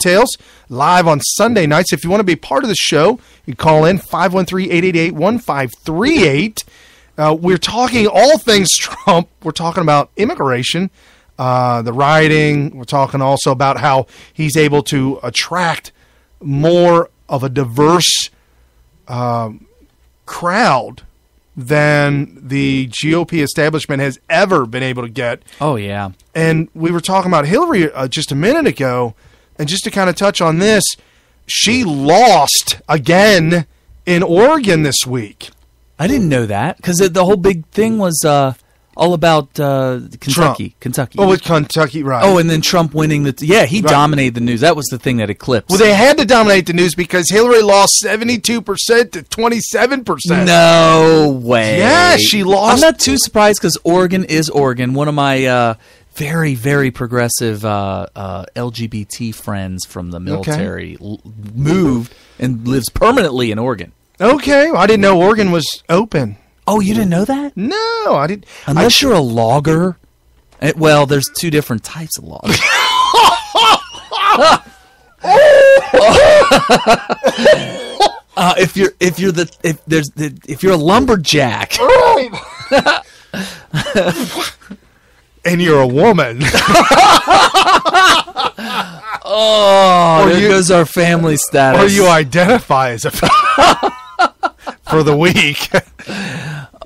details live on Sunday nights. If you want to be part of the show, you call in 513-888-1538. We're talking all things Trump. We're talking about immigration, the rioting. We're talking also about how he's able to attract more of a diverse crowd than the GOP establishment has ever been able to get. Oh, yeah. And we were talking about Hillary just a minute ago, and just to kind of touch on this, she lost again in Oregon this week. I didn't know that, because the whole big thing was all about Kentucky. Oh, with Kentucky, right. Oh, and then Trump winning he dominated the news. That was the thing that eclipsed. Well, they had to dominate the news because Hillary lost 72% to 27%. No way. Yeah, she lost. I'm not too surprised because Oregon is Oregon. One of my very, very progressive LGBT friends from the military moved and lives permanently in Oregon. Okay, well, I didn't know Oregon was open. Oh, you didn't know that? No, I didn't. Unless you're a logger. Well, there's two different types of loggers. If you're a lumberjack, and you're a woman. There goes our family status. Or you identify as a for the week.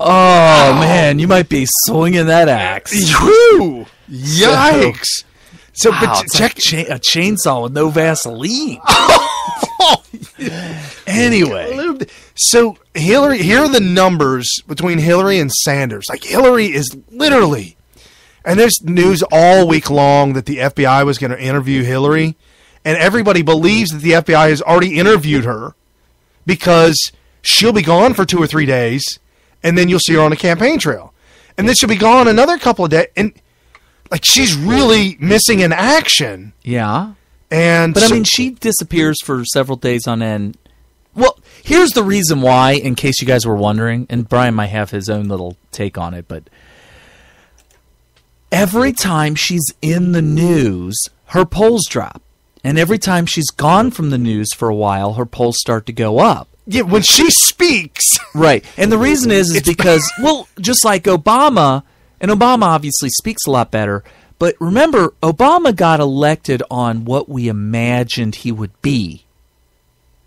Oh, man, you might be swinging that axe. Whew. Yikes. So, wow, but check a chainsaw with no Vaseline. Anyway. So, Hillary, here are the numbers between Hillary and Sanders. Like, Hillary is literally, and there's news all week long that the FBI was going to interview Hillary, and everybody believes that the FBI has already interviewed her because she'll be gone for 2 or 3 days, and then you'll see her on a campaign trail. And then she'll be gone another couple of days. And, like, she's really missing in action. Yeah. But, I mean, she disappears for several days on end. Well, here's the reason why, in case you guys were wondering, and Brian might have his own little take on it, but every time she's in the news, her polls drop. And every time she's gone from the news for a while, her polls start to go up. Yeah, when she speaks. Right. And the reason is because, well, just like Obama, and Obama obviously speaks a lot better, but remember, Obama got elected on what we imagined he would be,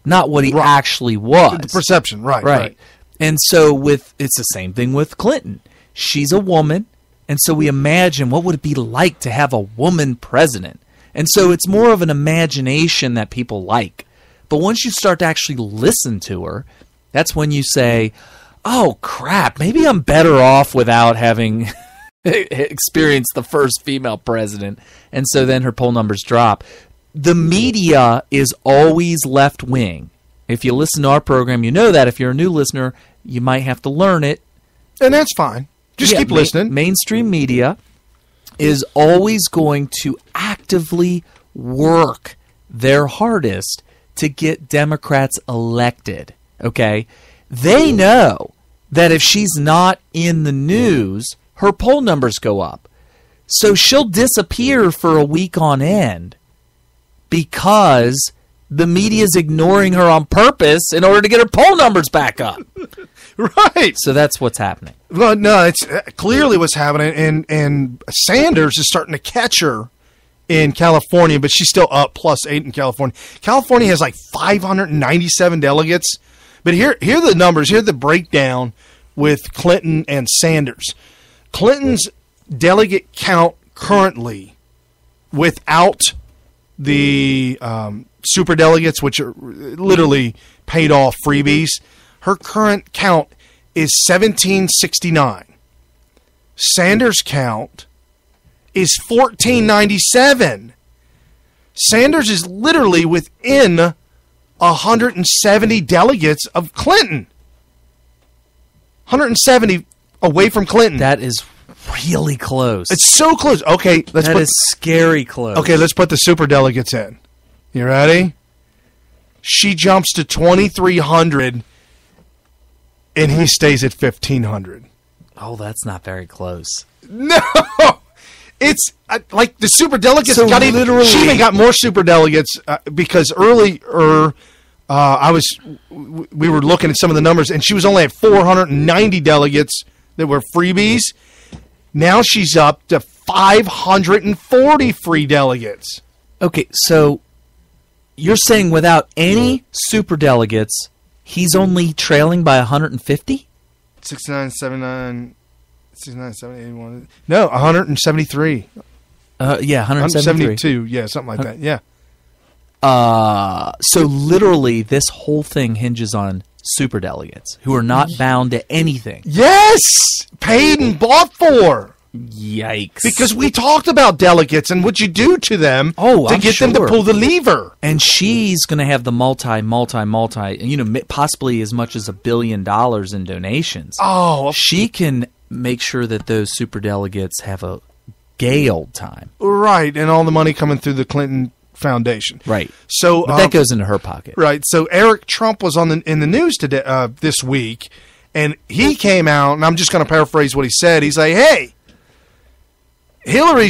not what he actually was. The perception, right. And so it's the same thing with Clinton. She's a woman, and so we imagine what would it be like to have a woman president. And so it's more of an imagination that people like. But once you start to actually listen to her, that's when you say, oh, crap, maybe I'm better off without having experienced the first female president. And so then her poll numbers drop. The media is always left-wing. If you listen to our program, you know that. If you're a new listener, you might have to learn it. And that's fine. Just keep listening. Mainstream media is always going to actively work their hardest to get Democrats elected, okay? They know that if she's not in the news, her poll numbers go up. So she'll disappear for a week on end because the media's ignoring her on purpose in order to get her poll numbers back up. Right. So that's what's happening. Well, no, it's clearly what's happening, and Sanders is starting to catch her in California, but she's still up +8 in California. California has like 597 delegates. But here are the numbers. Here's the breakdown with Clinton and Sanders. Clinton's delegate count currently, without the super delegates, which are literally paid off freebies, her current count is 1769. Sanders' count is 1497. Sanders is literally within 170 delegates of Clinton. 170 away from Clinton. That is really close. It's so close. Okay, that is scary close. Okay, let's put the super delegates in. You ready? She jumps to 2,300, and he stays at 1,500. Oh, that's not very close. No! It's like the super delegates So got literally- she even got more super delegates because earlier we were looking at some of the numbers, and she was only at 490 delegates that were freebies. Now she's up to 540 free delegates. Okay, so you're saying without any super delegates, he's only trailing by 150? 69, 79, 69, 70, 81. No, 173. Yeah, 173. 172. Yeah, something like that. Yeah. So literally, this whole thing hinges on super delegates who are not bound to anything. Yes! Paid and bought for. Yikes. Because we talked about delegates and what you do to them to I'm get them to sure. pull the lever. And she's going to have the multi, possibly as much as $1 billion in donations. Oh, She can make sure that those super delegates have a gay old time. right. And all the money coming through the Clinton Foundation. Right. So But that goes into her pocket. right. So Eric Trump was in the news today this week, and he came out, and I'm just going to paraphrase what he said. He's like, "Hey, Hillary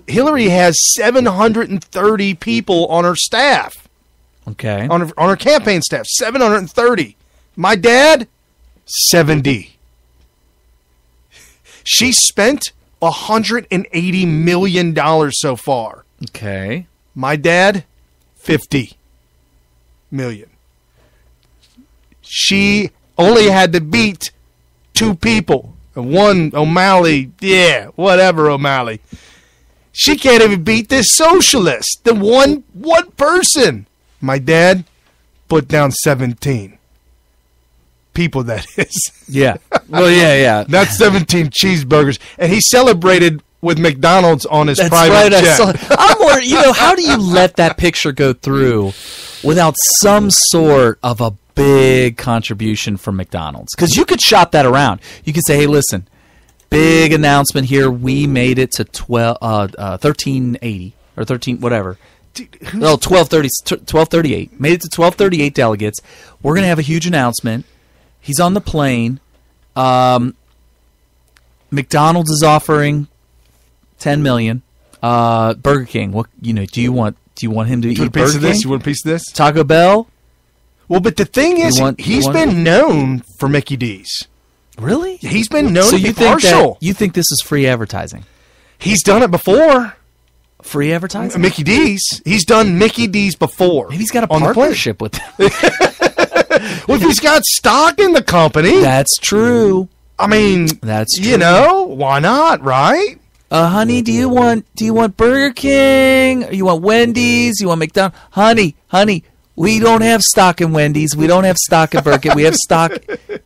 Hillary has 730 people on her staff, Okay. on her campaign staff, 730. My dad, 70. She spent $180 million so far. Okay. My dad, 50 million. She only had to beat 2 people. One, O'Malley, yeah, whatever, O'Malley. She can't even beat this socialist. The one person. My dad put down 17 people, that is. Yeah. Well, yeah. That's 17 cheeseburgers. And he celebrated with McDonald's on his That's private right. jet. I'm worried. How do you let that picture go through without some sort of a big contribution from McDonald's? Because you could shop that around. You could say, "Hey, listen, big announcement here. We made it to 1380 or 13 whatever. Dude, 1238. Made it to 1238 delegates. We're gonna have a huge announcement. He's on the plane. McDonald's is offering 10 million. Burger King. What do you want? Do you want him to eat You want a piece Burger of this? King? You want a piece of this? Taco Bell? Well, but the thing is, he's been known for Mickey D's. Really? He's been known So to be you think partial. you think this is free advertising? He's done it before. Free advertising? Mickey D's. He's done Mickey D's before. Maybe he's got a on the plane. partnership with them. Well, if he's got stock in the company, That's true. I mean, That's true. why not, right? Honey, do you want Burger King? Or you want Wendy's? You want McDonald's? Honey, we don't have stock in Wendy's. We don't have stock in Burger King. We have stock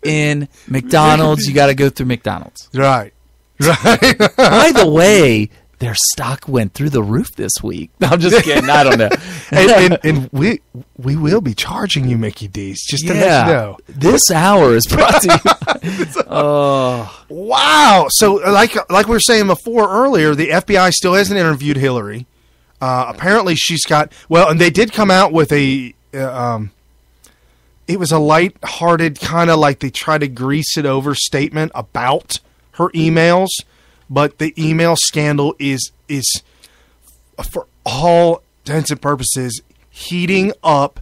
in McDonald's. You got to go through McDonald's. Right. Right. By the way, their stock went through the roof this week. No, I'm just kidding. I don't know. and we will be charging you Mickey D's, just to let you know. This hour is brought to you. Oh. Wow. So like we were saying before earlier, the FBI still hasn't interviewed Hillary. Apparently she's got, and they did come out with it was a light-hearted kind of like they try to grease it over statement about her emails, but the email scandal is for all intents and purposes heating up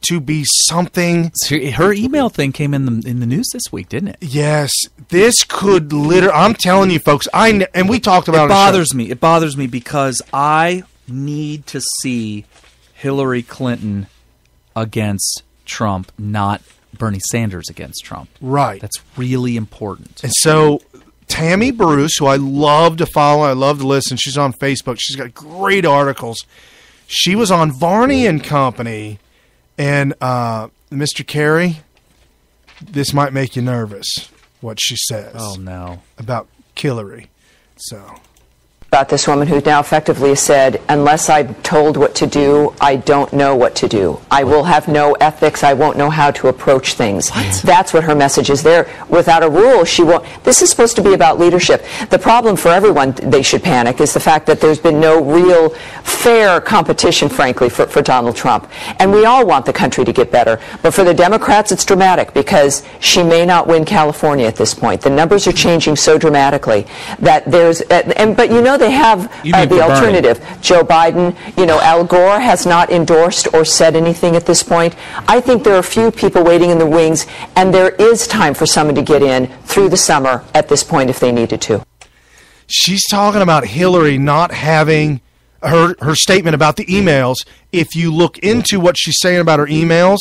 to be something. Her email thing came in the news this week, didn't it? Yes, this could literally. I'm telling you, folks. And we talked about it. Bothers me. It bothers me because I need to see Hillary Clinton against Trump, not Bernie Sanders against Trump. Right. That's really important. And so Tammy Bruce, who I love to follow, I love to listen. She's on Facebook. She's got great articles. She was on Varney and Company. And Mr. Kerry, this might make you nervous, what she says. Oh, no. About Hillary. So, about this woman who now effectively said, unless I'm told what to do, I don't know what to do. I will have no ethics. I won't know how to approach things. That's what her message is there. Without a rule, she won't. This is supposed to be about leadership. The problem for everyone, they should panic, is the fact that there's been no real fair competition, frankly, for Donald Trump. And we all want the country to get better. But for the Democrats, it's dramatic because she may not win California at this point. The numbers are changing so dramatically that there's, but you know, they have the alternative. Joe Biden, you know, Al Gore has not endorsed or said anything at this point. I think there are a few people waiting in the wings, and there is time for someone to get in through the summer at this point if they needed to. She's talking about Hillary not having her statement about the emails. If you look into what she's saying about her emails,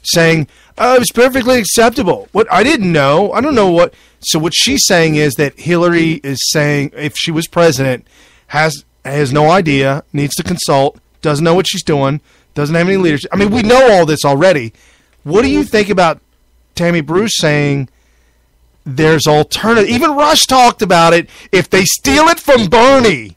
saying, oh, it was perfectly acceptable. What I didn't know, I don't know what. So what she's saying is that Hillary is saying if she was president, has no idea, needs to consult, doesn't know what she's doing, doesn't have any leadership. I mean, we know all this already. What do you think about Tammy Bruce saying there's alternative? Even Rush talked about it. If they steal it from Bernie,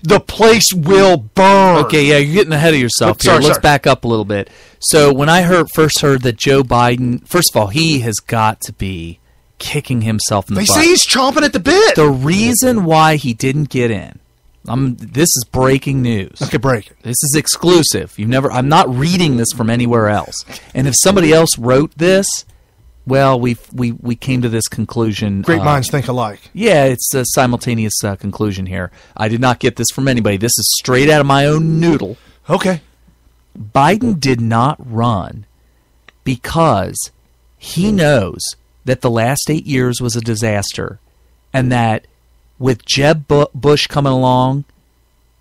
the place will burn. Okay, yeah, you're getting ahead of yourself here. Let's back up a little bit. So when I first heard that Joe Biden, first of all, he has got to be kicking himself in the butt. They say he's chomping at the bit. The reason why he didn't get in, this is breaking news. Okay, break it. This is exclusive. I'm not reading this from anywhere else. And if somebody else wrote this, well, we came to this conclusion. Great minds think alike. Yeah, it's a simultaneous conclusion here. I did not get this from anybody. This is straight out of my own noodle. Okay. Biden did not run because he knows that the last 8 years was a disaster, and that with Jeb Bush coming along,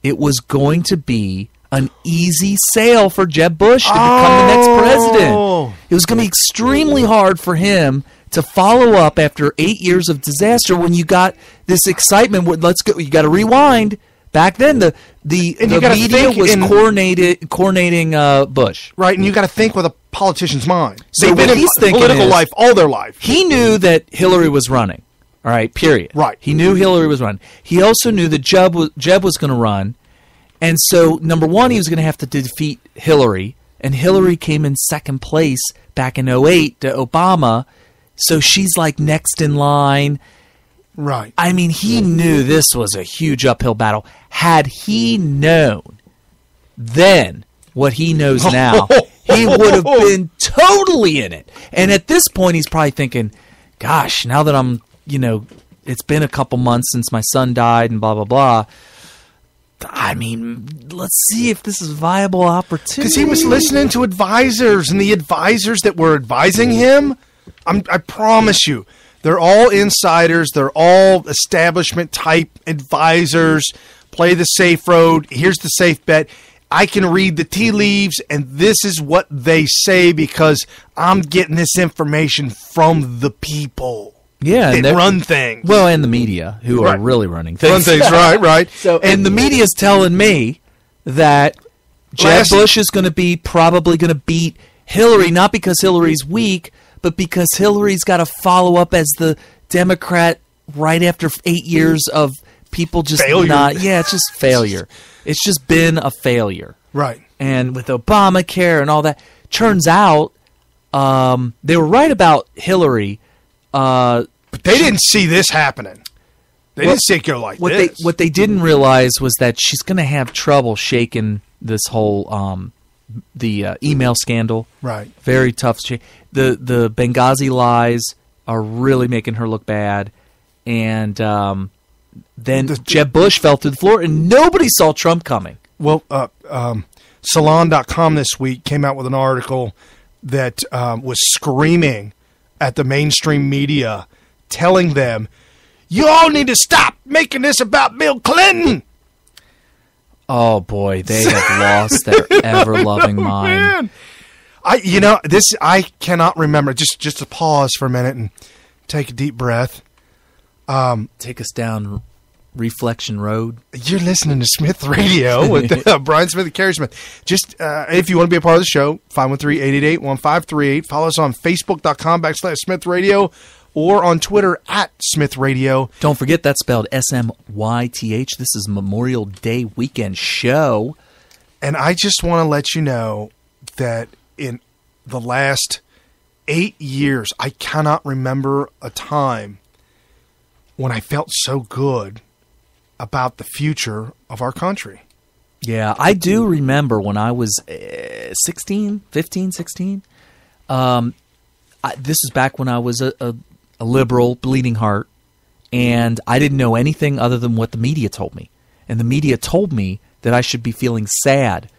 it was going to be an easy sale for Jeb Bush to become the next president. It was going to be extremely hard for him to follow up after 8 years of disaster when you got this excitement. Let's go. You got to rewind. Back then, the media was coronating Bush. Right, and you got to think with a politician's mind. So they've been in political life all their life. He knew that Hillary was running. All right, period. Right. He knew Hillary was running. He also knew that Jeb was going to run. And so, number one, he was going to have to defeat Hillary. And Hillary came in second place back in 2008 to Obama. So she's like next in line. Right. I mean, he knew this was a huge uphill battle. Had he known then what he knows now, he would have been totally in it. And at this point, he's probably thinking, gosh, now that I'm, it's been a couple months since my son died and blah, blah, blah. I mean, let's see if this is a viable opportunity. Because he was listening to advisors, and the advisors that were advising him, I promise you, they're all insiders. They're all establishment-type advisors. Play the safe road. Here's the safe bet. I can read the tea leaves, and this is what they say because I'm getting this information from the people. Yeah, that run things. Well, and the media, who are really running things. Run things, right. So, and the media's telling me that Jeb Bush is probably going to beat Hillary, not because Hillary's weak, but because Hillary's got to follow up as the Democrat right after 8 years of people just failure. It's just failure. It's just been a failure. Right. And with Obamacare and all that, turns out they were right about Hillary. But they didn't see this happening. They didn't see it go like this. What they didn't realize was that she's going to have trouble shaking this whole the email scandal. Right. Very tough. The Benghazi lies are really making her look bad. And then Jeb Bush fell through the floor, and nobody saw Trump coming. Well, Salon.com this week came out with an article that was screaming at the mainstream media, telling them, you all need to stop making this about Bill Clinton. Oh, boy, they have lost their ever-loving mind. I cannot remember. Just to pause for a minute and take a deep breath. Take us down Reflection Road. You're listening to Smith Radio with Brian Smith and Carrie Smith. Just if you want to be a part of the show, 513-888-1538. Follow us on Facebook.com/Smith Radio. or on Twitter at Smith Radio. Don't forget that's spelled SMYTH. This is Memorial Day weekend show. And I just want to let you know that in the last 8 years, I cannot remember a time when I felt so good about the future of our country. Yeah, I do remember when I was 16. This is back when I was a liberal, bleeding heart, and I didn't know anything other than what the media told me. And the media told me that I should be feeling sad